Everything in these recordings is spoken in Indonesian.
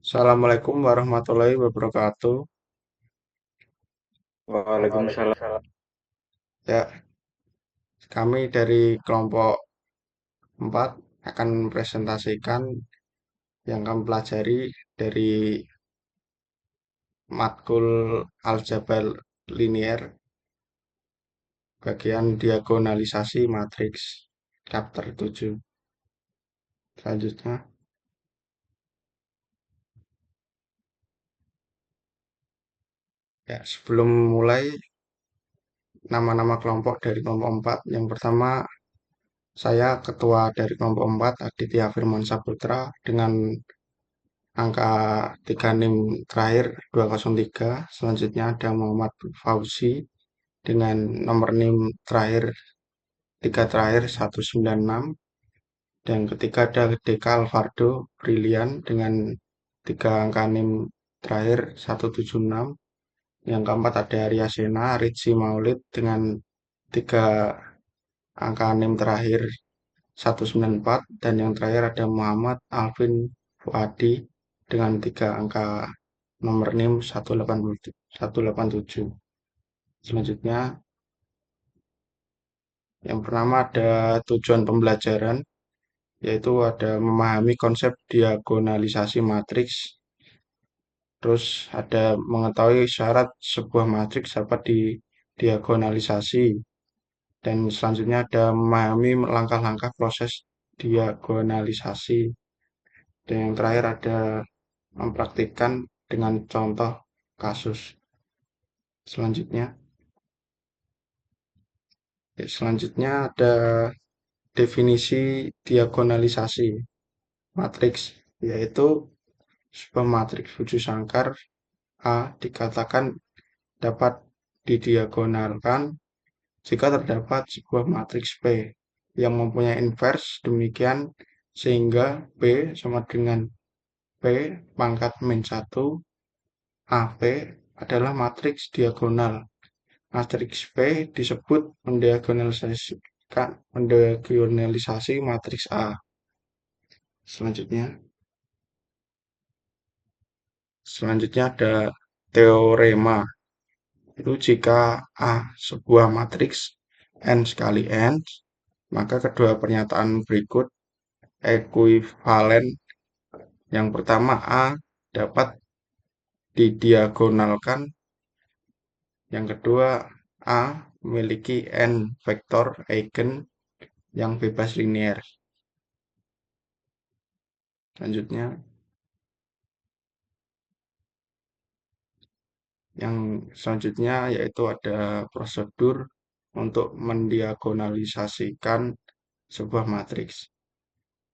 Assalamualaikum warahmatullahi wabarakatuh. Waalaikumsalam. Ya, kami dari kelompok 4 akan mempresentasikan yang kami pelajari dari matkul aljabar linier bagian diagonalisasi matriks chapter 7. Selanjutnya, ya sebelum mulai nama-nama kelompok dari kelompok 4. Yang pertama, saya ketua dari kelompok 4, Aditya Firman Saputra dengan angka 3 NIM terakhir 203. Selanjutnya ada Muhammad Fauzi dengan nomor NIM terakhir 3 terakhir 196. Dan ketiga ada Deka Alvardo Brilian dengan 3 angka NIM terakhir 176. Yang keempat ada Arya Sena Ritzi Maulid dengan 3 angka NIM terakhir 194. Dan yang terakhir ada Muhammad Alvin Fuadi dengan 3 angka nomor NIM 187. Selanjutnya, yang pertama ada tujuan pembelajaran, yaitu ada memahami konsep diagonalisasi matriks, terus ada mengetahui syarat sebuah matriks dapat didiagonalisasi, dan selanjutnya ada memahami langkah-langkah proses diagonalisasi, dan yang terakhir ada mempraktikkan dengan contoh kasus. Selanjutnya, selanjutnya ada definisi diagonalisasi matriks, yaitu sebuah matriks wujud sangkar A dikatakan dapat didiagonalkan jika terdapat sebuah matriks P yang mempunyai invers demikian sehingga P sama dengan P pangkat min 1 AP adalah matriks diagonal. Matriks P disebut mendiagonalisasi matriks A. Selanjutnya, selanjutnya ada teorema. Itu jika A sebuah matriks n sekali n, maka kedua pernyataan berikut ekuivalen. Yang pertama, A dapat didiagonalkan. Yang kedua, A memiliki n vektor eigen yang bebas linier. Selanjutnya, yang selanjutnya yaitu ada prosedur untuk mendiagonalisasikan sebuah matriks.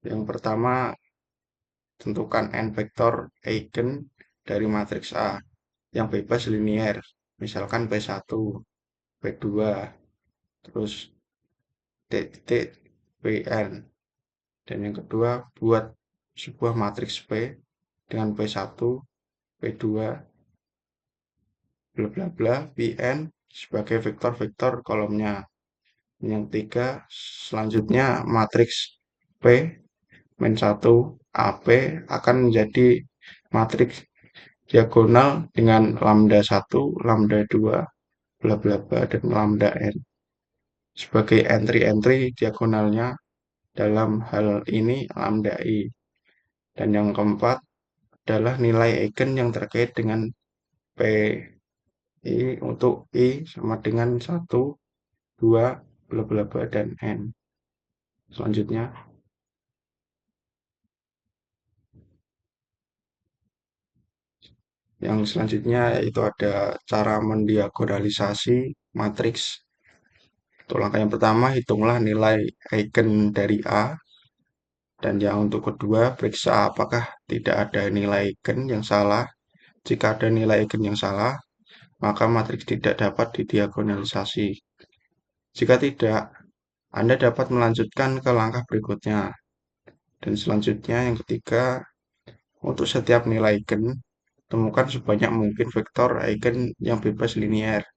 Yang pertama, tentukan n vektor eigen dari matriks A yang bebas linier, misalkan P1, P2, terus T titik Pn. Dan yang kedua, buat sebuah matriks P dengan P1, P2, bla bla bla, Pn sebagai vektor-vektor kolomnya. Yang ketiga, selanjutnya matriks P min 1 AP akan menjadi matriks diagonal dengan lambda 1, lambda 2, bla bla bla, dan lambda n sebagai entry-entry diagonalnya dalam hal ini lambda i. Dan yang keempat adalah nilai eigen yang terkait dengan P i untuk i sama dengan 1, 2, bla bla bla, dan n. Selanjutnya, yang selanjutnya yaitu ada cara mendiagonalisasi matriks. Untuk langkah yang pertama, hitunglah nilai eigen dari A. Dan yang untuk kedua, periksa apakah tidak ada nilai eigen yang salah. Jika ada nilai eigen yang salah, maka matriks tidak dapat didiagonalisasi. Jika tidak, Anda dapat melanjutkan ke langkah berikutnya. Dan selanjutnya, yang ketiga, untuk setiap nilai eigen, temukan sebanyak mungkin vektor eigen yang bebas linier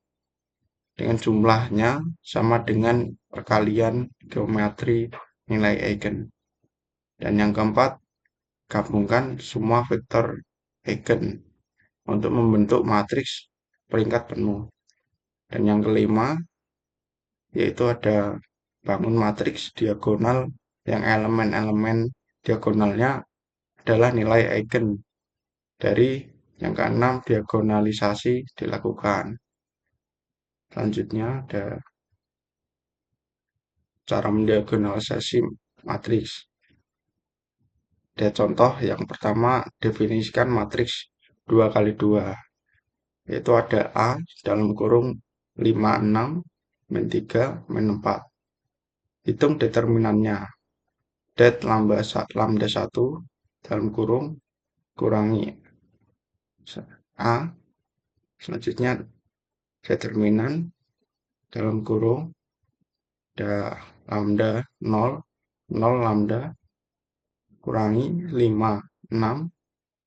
dengan jumlahnya sama dengan perkalian geometri nilai eigen. Dan yang keempat, gabungkan semua vektor eigen untuk membentuk matriks peringkat penuh. Dan yang kelima, yaitu ada bangun matriks diagonal yang elemen-elemen diagonalnya adalah nilai eigen. Dari yang keenam, diagonalisasi dilakukan. Selanjutnya ada cara mendiagonalisasi matriks. Ada contoh yang pertama, definisikan matriks 2 kali 2, yaitu ada A dalam kurung 5, 6, min 3, min 4. Hitung determinannya. Det lambda 1 dalam kurung kurangi A. Selanjutnya determinan dalam kurung ada lambda 0, 0 lambda kurangi 5, 6,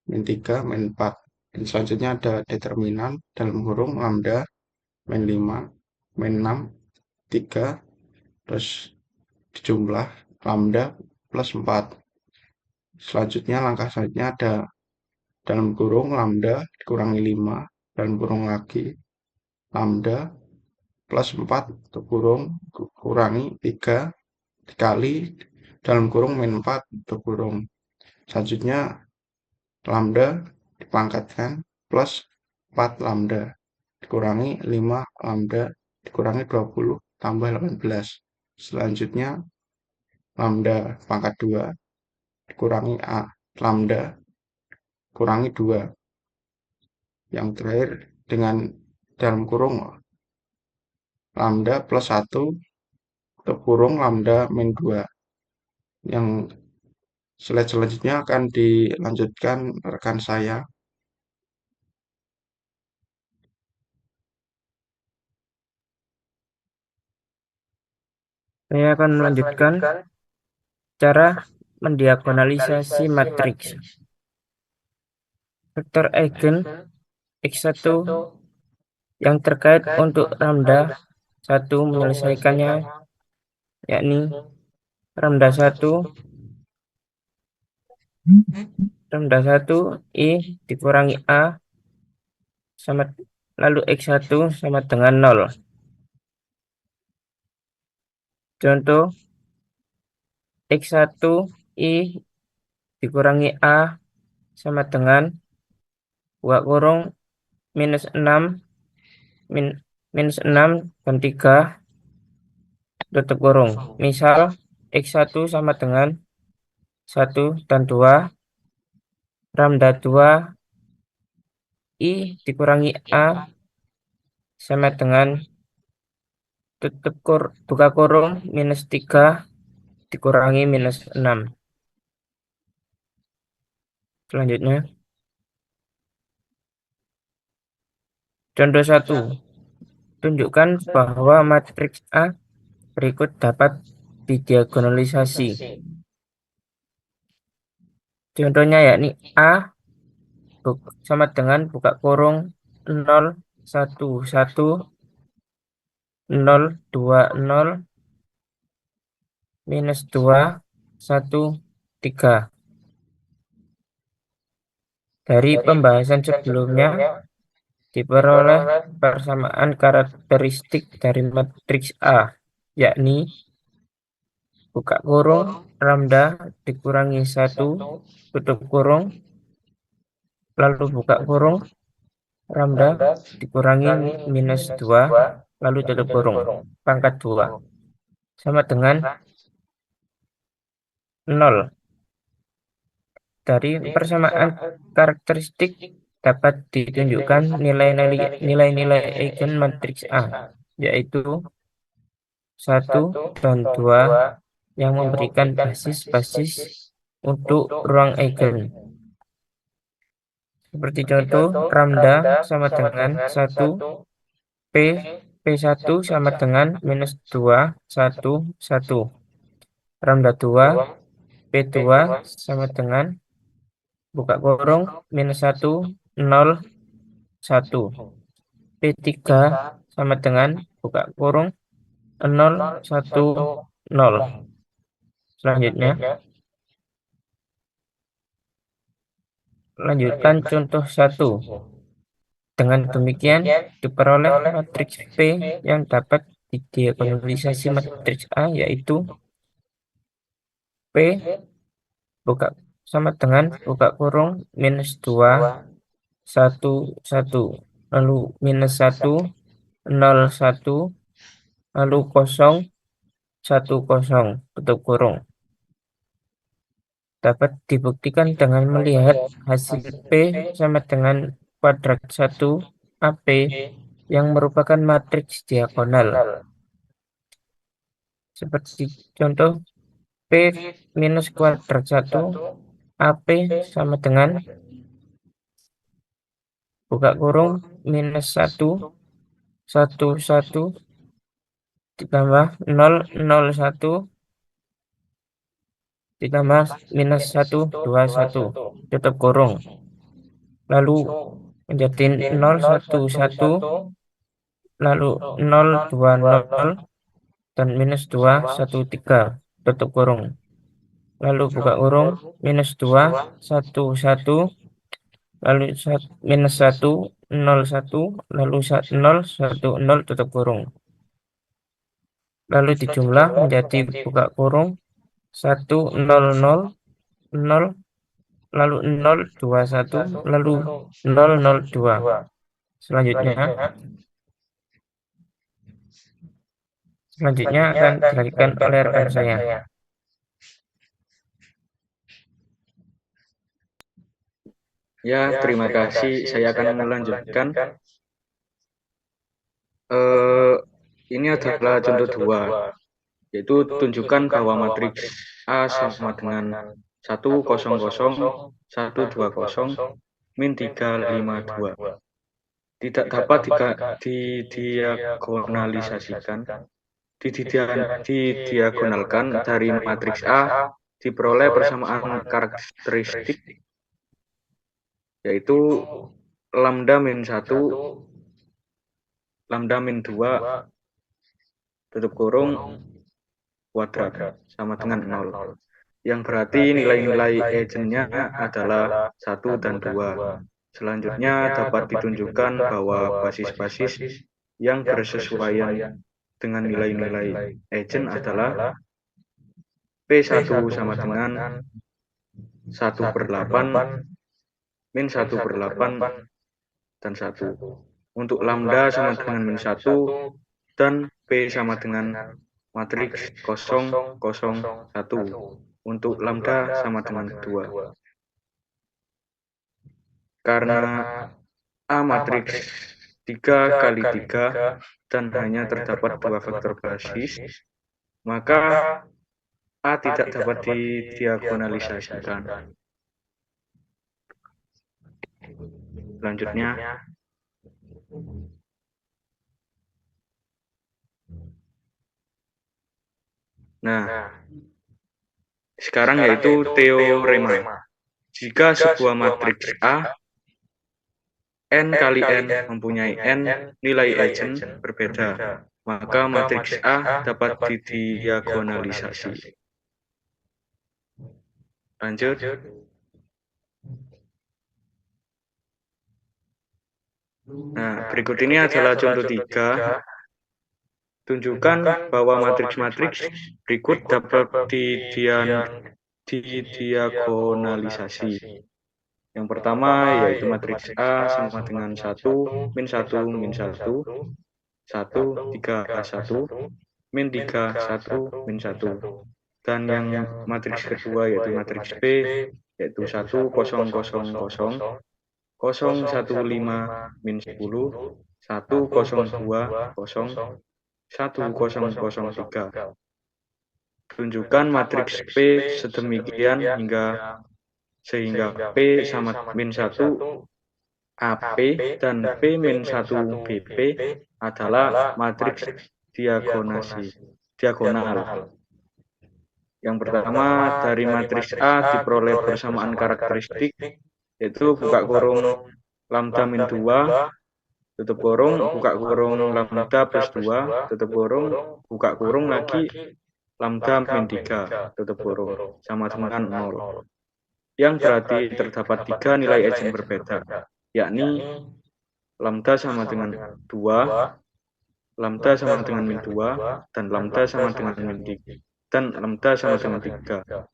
min 3, min 4. Dan selanjutnya ada determinan dalam kurung lambda min 5, min 6, 3, terus dijumlah lambda plus 4. Selanjutnya langkah selanjutnya ada dalam kurung lambda dikurangi 5, dalam kurung lagi lambda plus 4 kurung kurangi 3 dikali dalam kurung min 4 kurung. Selanjutnya lambda dipangkatkan plus 4 lambda dikurangi 5 lambda dikurangi 20 tambah 18. Selanjutnya lambda pangkat 2 dikurangi A lambda kurangi 2. Yang terakhir dengan dalam kurung lambda plus 1 kurung lambda min 2. Yang slide selanjutnya akan dilanjutkan rekan saya. Saya akan melanjutkan cara mendiagonalisasi matriks. Vektor eigen X1 yang terkait untuk lambda 1 menyelesaikannya, yakni lambda 1 I dikurangi A sama lalu X1 sama dengan 0. Contoh X1 I dikurangi A sama dengan buka kurung minus 6 minus 6 dan 3 tutup kurung. Misal X1 sama dengan 1 dan 2, lambda 2 I dikurangi A sama dengan buka kurung minus 3 dikurangi minus 6. Selanjutnya, contoh 1. Tunjukkan bahwa matriks A berikut dapat didiagonalisasi. Contohnya yakni A sama dengan buka kurung 0, 1, 1, 0, 2, 0, minus 2, 1, 3. Dari pembahasan sebelumnya, diperoleh persamaan karakteristik dari matriks A, yakni buka kurung lambda dikurangi 1 tutup kurung, lalu buka kurung lambda dikurangi minus 2 lalu tutup kurung pangkat 2 sama dengan 0. Dari persamaan karakteristik dapat ditunjukkan nilai-nilai eigen matriks A, yaitu 1 dan 2 yang memberikan basis-basis untuk ruang eigen. Seperti contoh, lambda sama dengan 1, P1 sama dengan minus 2, 1, 1. Lambda 2, P2 sama dengan buka kurung minus 1, 0, 1. P3 sama dengan buka kurung 0, 1, 0. Selanjutnya, Lanjutkan contoh 1. Dengan demikian, diperoleh matriks P yang dapat didiagonalisasi matriks A, yaitu P buka sama dengan buka kurung minus 2, 1, 1. Lalu minus 1, 0, 1. Lalu kosong, 1, 0. Tutup kurung. Dapat dibuktikan dengan melihat hasil P sama dengan kuadrat 1 AP yang merupakan matriks diagonal. Seperti contoh P minus kuadrat 1 AP sama dengan buka kurung minus 1, 1, 1 ditambah 0, 0, 1 ditambah minus 1, 2, 1 tutup kurung. Lalu menjadi 0, 1, 1, lalu 0, 2, 0 dan minus 2, 1, 3 tutup kurung. Lalu buka kurung minus 2, 1, 1, lalu minus 1, 0, 1, lalu 0, 1, 0 tutup kurung. Lalu dijumlah menjadi buka kurung 1, 0, 0, 0, lalu 0, 2, 1, lalu 0, 0, 2. Selanjutnya akan dilanjutkan oleh rekan saya. Ya, terima kasih. Saya akan melanjutkan. Ini adalah contoh 2, yaitu tunjukkan bahwa matriks A sama dengan 1, 0, 0, 1, 2, 0, min 3, 5, 2. Tidak dapat didiagonalisasikan, didiagonalkan dari matriks A diperoleh persamaan karakteristik, yaitu lambda min 1, lambda min 2, tutup kurung, kuadrat, sama dengan 0. Yang berarti nilai-nilai eigennya adalah 1 dan 2. Selanjutnya dapat ditunjukkan bahwa basis-basis yang bersesuaian dengan nilai-nilai eigen adalah P1 sama dengan 1/8, min 1/8, dan 1. Untuk lambda sama dengan min 1 dan P sama dengan matriks 0, 0, 1. Untuk lambda sama dengan 2. Karena A matriks 3 kali 3 dan hanya terdapat 2 vektor basis, maka A tidak dapat didiagonalisasikan. Selanjutnya, sekarang yaitu teorema. Jika sebuah matriks A n kali n mempunyai n nilai eigen berbeda, maka matriks A dapat didiagonalisasi. Lanjut. Berikut ini adalah contoh 3. Tunjukkan bahwa matriks-matriks berikut dapat didiagonalisasi. Yang pertama yaitu matriks A sama dengan 1, min 1, min 1, 1, 3, 1, min 3, 1, min 1. Dan yang matriks kedua yaitu matriks B, yaitu 1, 0, 0, 0, 0, 1, 5, min 10, 1, 0, 2, 0, 1, 0, 0, 3. Tunjukkan matriks P sedemikian sehingga P sama min 1 AP dan P min 1 BP adalah matriks diagonal. Yang pertama, dari matriks A diperoleh persamaan karakteristik, yaitu buka kurung lambda min 2, tutup kurung, buka kurung lambda plus 2, tutup kurung, buka kurung lagi lambda min 3, tutup kurung, sama dengan 0. yang berarti terdapat 3 nilai eigen berbeda, yakni lambda sama dengan 2, lambda sama dengan min 2, dan lambda sama dengan min 3, dan lambda sama dengan 3.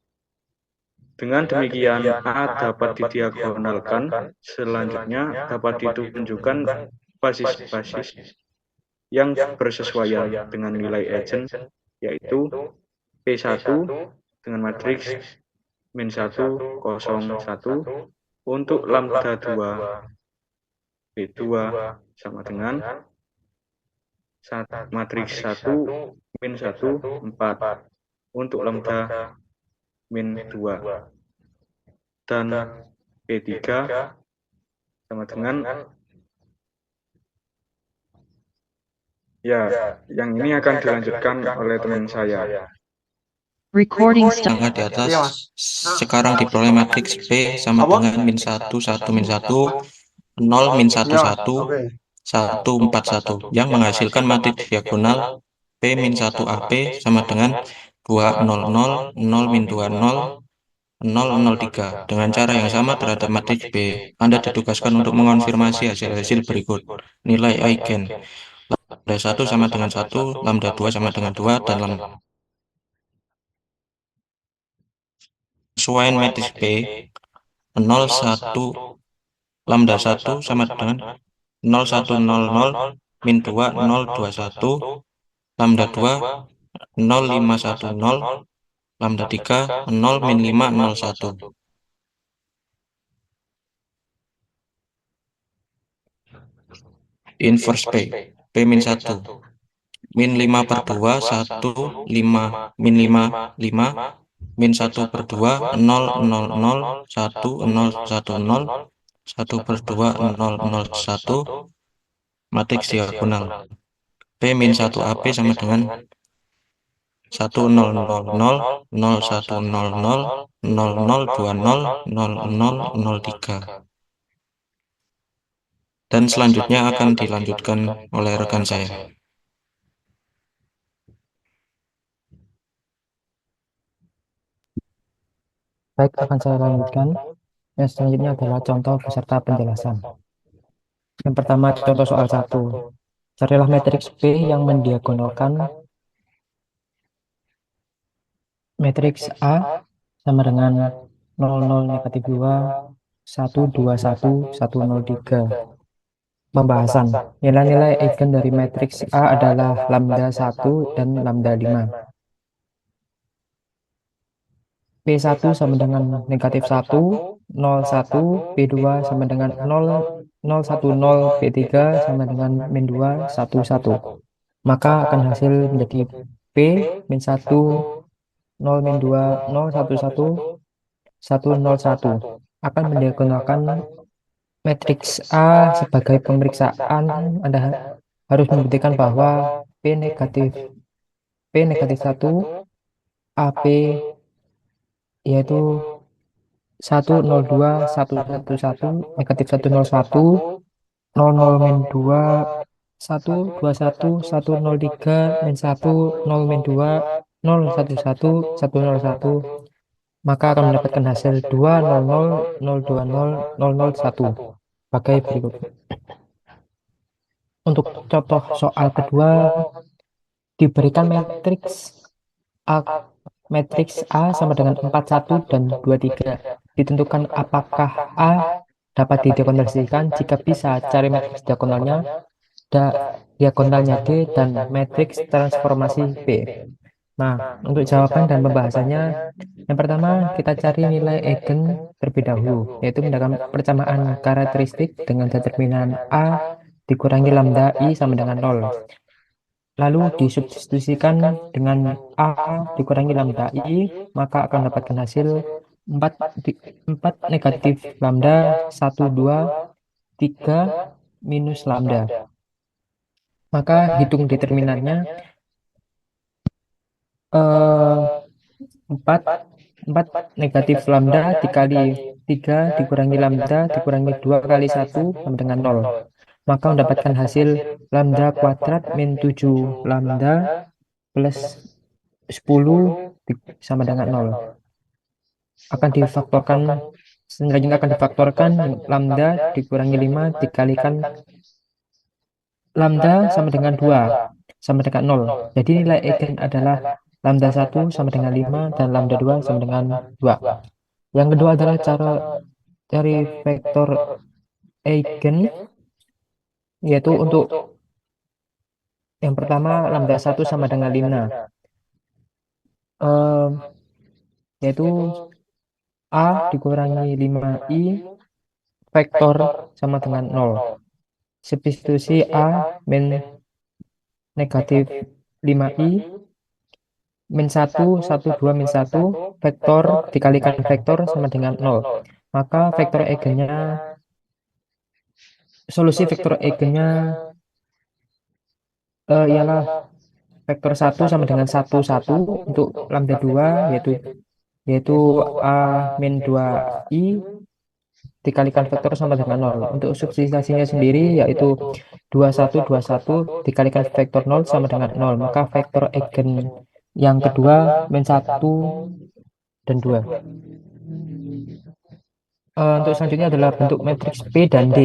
Dengan demikian, A dapat didiagonalkan, selanjutnya dapat ditunjukkan basis-basis yang bersesuaian dengan nilai eigen, yaitu P1 dengan matriks min 1, 0, 1, untuk lambda 2, P2 sama dengan matriks 1, min 1, 4, untuk lambda min 2, dan P3 sama dengan, ya, yang ini akan dilanjutkan oleh teman saya. Recording stop. Angka di atas Iya, Mas. sekarang diperoleh matriks P sama Apa? dengan min 1, 1, min 1, 0, min 1, Iya, Mas. 1, Oke. 1, 4, 1 yang menghasilkan matriks diagonal P min 1 AP sama dengan 2, 0, 0, 0, min 2, 0, 0, 0, 3. Dengan cara yang sama terhadap matriks B, Anda ditugaskan untuk mengonfirmasi hasil-hasil berikut. Nilai eigen. Lambda 1 sama dengan 1, lambda 2 sama dengan 2, dan lambda kesesuaian matriks B 0, 1, lambda 1 sama dengan 0, 1, 0, 0, min 2, 0, 2, 1, lambda 2, 0, 5, 1, 0, lambda 3, 0, min 5, 0, 1. Inverse P, P min 1, min 5 per 2, 1, 5, min 5, 5, min 1 per 2, 0, 0, 0, 1, 0, 1, 0, 1 per 2, 0, 0, 1, matriks diagonal. P min 1 AP sama dengan 1, 0, 0, 0, 0, 1, 0, 0, 0, 0, 2, 0, 0, 0, 0, 3. Dan selanjutnya akan dilanjutkan oleh rekan saya. Baik, akan saya lanjutkan. Yang selanjutnya adalah contoh beserta penjelasan. Yang pertama, contoh soal 1. Carilah matriks P yang mendiagonalkan matriks A sama dengan 00, negatif 2, 1, 2, 1, 1, 0, 3. Pembahasan. Nilai-nilai eigen dari matriks A adalah lambda 1 dan lambda 5. P1 sama dengan negatif 1, 0, 1, P2 sama dengan 0, 0, 1, 0, P3 sama dengan min 2, 1, 1. Maka akan hasil menjadi P min 1, 0, min 2, 0, 1, 1, 1, 0, 1. Akan mendiagonalkan matriks A sebagai pemeriksaan. Anda harus membuktikan bahwa P negatif 1, AP yaitu 1, 0, 2, 1, 1, 1, negatif 1, 0, 1, 0, 0, min 2, 1, 2, 1, 1, 0, 3, min 1, 0, min 2, 0, 1, 1, 1, 0, 1. Maka akan mendapatkan hasil 2, 0, 0, 0, 2, 0, 0, 0, 1. Sebagai berikut. Untuk contoh soal kedua, diberikan matriks A sama dengan 4, 1, dan 2, 3. Ditentukan apakah A dapat didiagonalisasikan. Jika bisa, cari matriks diagonalnya D dan matriks transformasi B. Nah, untuk jawaban dan pembahasannya, yang pertama kita cari nilai eigen terlebih dahulu, yaitu menggunakan persamaan karakteristik dengan determinan A dikurangi lambda I sama dengan 0. Lalu disubstitusikan dengan A dikurangi lambda I, maka akan mendapatkan hasil 4 negatif lambda, 1, 2, 3, minus lambda. Maka hitung determinannya, 4 negatif lambda dikali 3 dikurangi lambda dikurangi 2 kali 1 sama dengan 0. Maka mendapatkan hasil lambda kuadrat min 7 lambda plus 10 sama dengan 0. akan difaktorkan, selanjutnya akan difaktorkan lambda dikurangi 5 dikalikan lambda sama dengan 2 sama dengan 0. Jadi nilai eigen adalah lambda 1 sama dengan 5 dan lambda 2 sama dengan 2. Yang kedua adalah cara cari vektor eigen, yaitu untuk yang pertama lambda 1 sama dengan 5. Yaitu A dikurangi 5i vektor sama dengan 0. Substitusi A min negatif 5i min 1, 1, 2 min 1 vektor dikalikan vektor sama dengan 0. Maka vektor eigennya, solusi vektor eigennya ialah vektor 1 sama dengan 1, 1 untuk lambda 2 yaitu A min 2i dikalikan vektor sama dengan 0. Untuk substitusinya sendiri yaitu 21, 21 dikalikan vektor 0 sama dengan 0. Maka vektor eigen yang kedua min 1 dan 2. Untuk selanjutnya adalah bentuk matriks P dan D.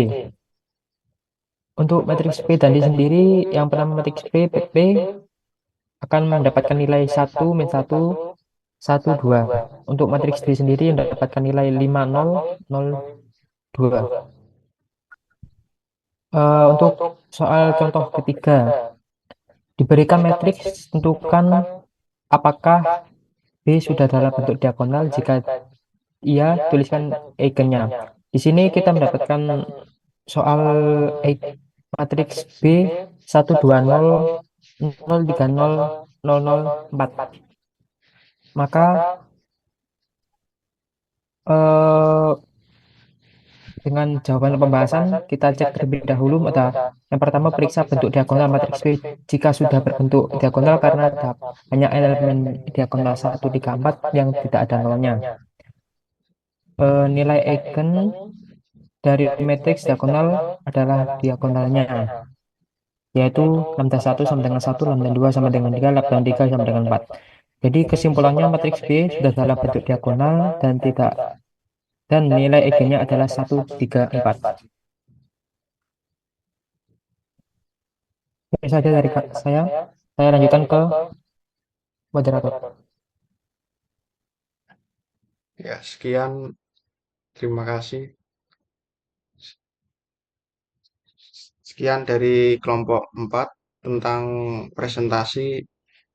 Untuk matriks P dan D sendiri, yang pertama matriks P akan mendapatkan nilai 1, min 1, 1, 2. Untuk matriks D sendiri mendapatkan nilai 5, 0, 0, 2. Untuk soal contoh ketiga, diberikan matriks, tentukan apakah B sudah dalam bentuk diagonal. Jika iya, tuliskan eigennya. Di sini kita mendapatkan soal matriks B 1, 2, 0, 0, 3, 0, 0, 0, 4. Maka dengan jawaban pembahasan kita cek terlebih dahulu. Yang pertama periksa bentuk diagonal matriks B. Jika sudah berbentuk diagonal karena hanya elemen diagonal 1, 3, 4 yang tidak ada nolnya. Nilai eigen dari matriks diagonal adalah diagonalnya, yaitu lambda 1 sama dengan 1, lambda 2 sama dengan 3, lambda 3 sama dengan 4. Jadi kesimpulannya matriks B sudah dalam bentuk diagonal dan nilai eigennya adalah 1, 3, 4. Itu saja dari saya. Saya lanjutkan ke moderator. Ya, sekian. Terima kasih. Sekian dari kelompok 4 tentang presentasi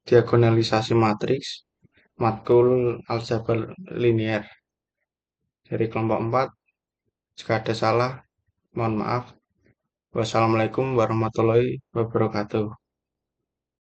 diagonalisasi matriks matkul aljabar linier. Dari kelompok 4, jika ada salah, mohon maaf. Wassalamualaikum warahmatullahi wabarakatuh.